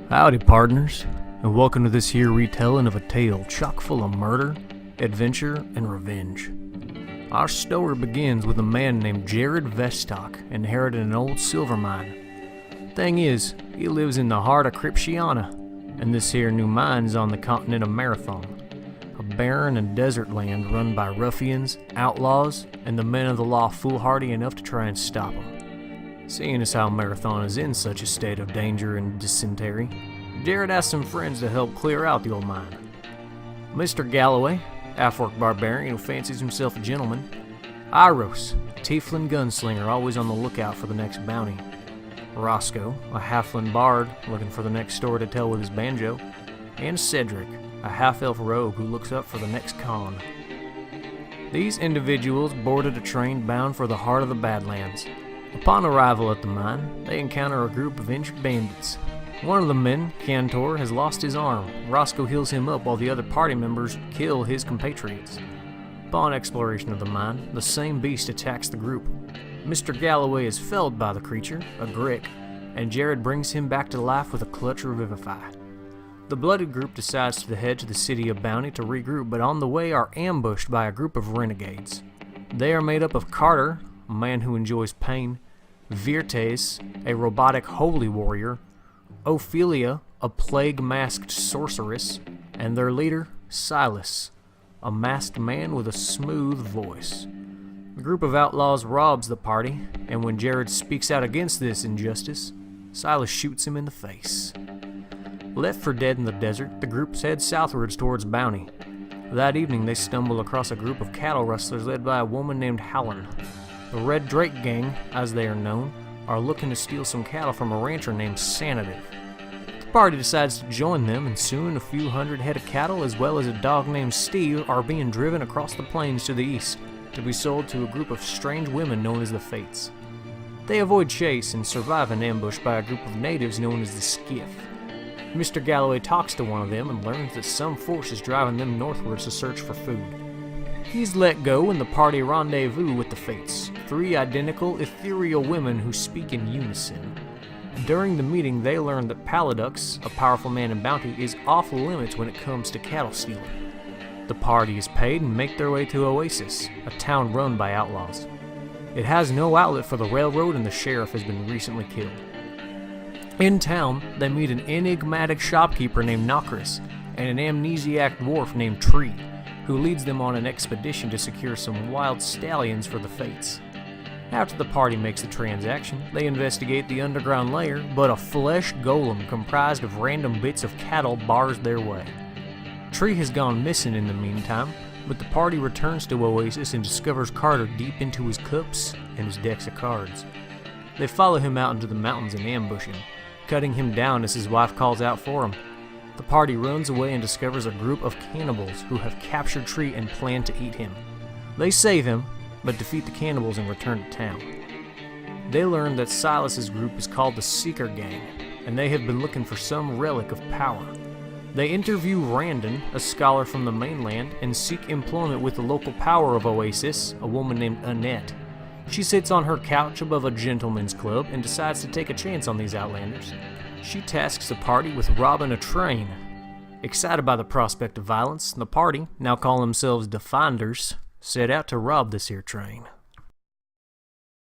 Howdy, partners, and welcome to this here retelling of a tale chock full of murder, adventure, and revenge. Our story begins with a man named Jared Vestock inherited an old silver mine. Thing is, he lives in the heart of Kryptiana, and this here new mine's on the continent of Marathon, a barren and desert land run by ruffians, outlaws, and the men of the law foolhardy enough to try and stop them. Seeing as how Marathon is in such a state of danger and dysentery, Jared asked some friends to help clear out the old mine. Mr. Galloway, half-orc barbarian who fancies himself a gentleman. Iros, a tiefling gunslinger always on the lookout for the next bounty. Roscoe, a halfling bard looking for the next story to tell with his banjo. And Cedric, a half-elf rogue who looks up for the next con. These individuals boarded a train bound for the heart of the Badlands. Upon arrival at the mine, they encounter a group of injured bandits. One of the men, Cantor, has lost his arm. Roscoe heals him up while the other party members kill his compatriots. Upon exploration of the mine, the same beast attacks the group. Mr. Galloway is felled by the creature, a Grick, and Jared brings him back to life with a clutch revivify. The blooded group decides to head to the city of Bounty to regroup, but on the way are ambushed by a group of renegades. They are made up of Carter, a man who enjoys pain, Virtes, a robotic holy warrior, Ophelia, a plague-masked sorceress, and their leader, Silas, a masked man with a smooth voice. The group of outlaws robs the party, and when Jared speaks out against this injustice, Silas shoots him in the face. Left for dead in the desert, the group heads southwards towards Bounty. That evening, they stumble across a group of cattle rustlers led by a woman named Howland. The Red Drake Gang, as they are known, are looking to steal some cattle from a rancher named Sanative. The party decides to join them, and soon a few hundred head of cattle as well as a dog named Steve are being driven across the plains to the east to be sold to a group of strange women known as the Fates. They avoid chase and survive an ambush by a group of natives known as the Skiff. Mr. Galloway talks to one of them and learns that some force is driving them northwards to search for food. He's let go and the party rendezvous with the Fates, three identical ethereal women who speak in unison. During the meeting, they learn that Palladux, a powerful man in Bounty, is off limits when it comes to cattle stealing. The party is paid and make their way to Oasis, a town run by outlaws. It has no outlet for the railroad and the sheriff has been recently killed. In town, they meet an enigmatic shopkeeper named Nokris and an amnesiac dwarf named Tree, who leads them on an expedition to secure some wild stallions for the Fates. After the party makes the transaction, they investigate the underground lair, but a flesh golem comprised of random bits of cattle bars their way. Tree has gone missing in the meantime, but the party returns to Oasis and discovers Carter deep into his cups and his decks of cards. They follow him out into the mountains and ambush him, cutting him down as his wife calls out for him. The party runs away and discovers a group of cannibals who have captured Tree and plan to eat him. They save him, but defeat the cannibals and return to town. They learn that Silas's group is called the Seeker Gang, and they have been looking for some relic of power. They interview Randon, a scholar from the mainland, and seek employment with the local power of Oasis, a woman named Annette. She sits on her couch above a gentleman's club and decides to take a chance on these outlanders. She tasks the party with robbing a train. Excited by the prospect of violence, the party, now calling themselves Definders, set out to rob this here train.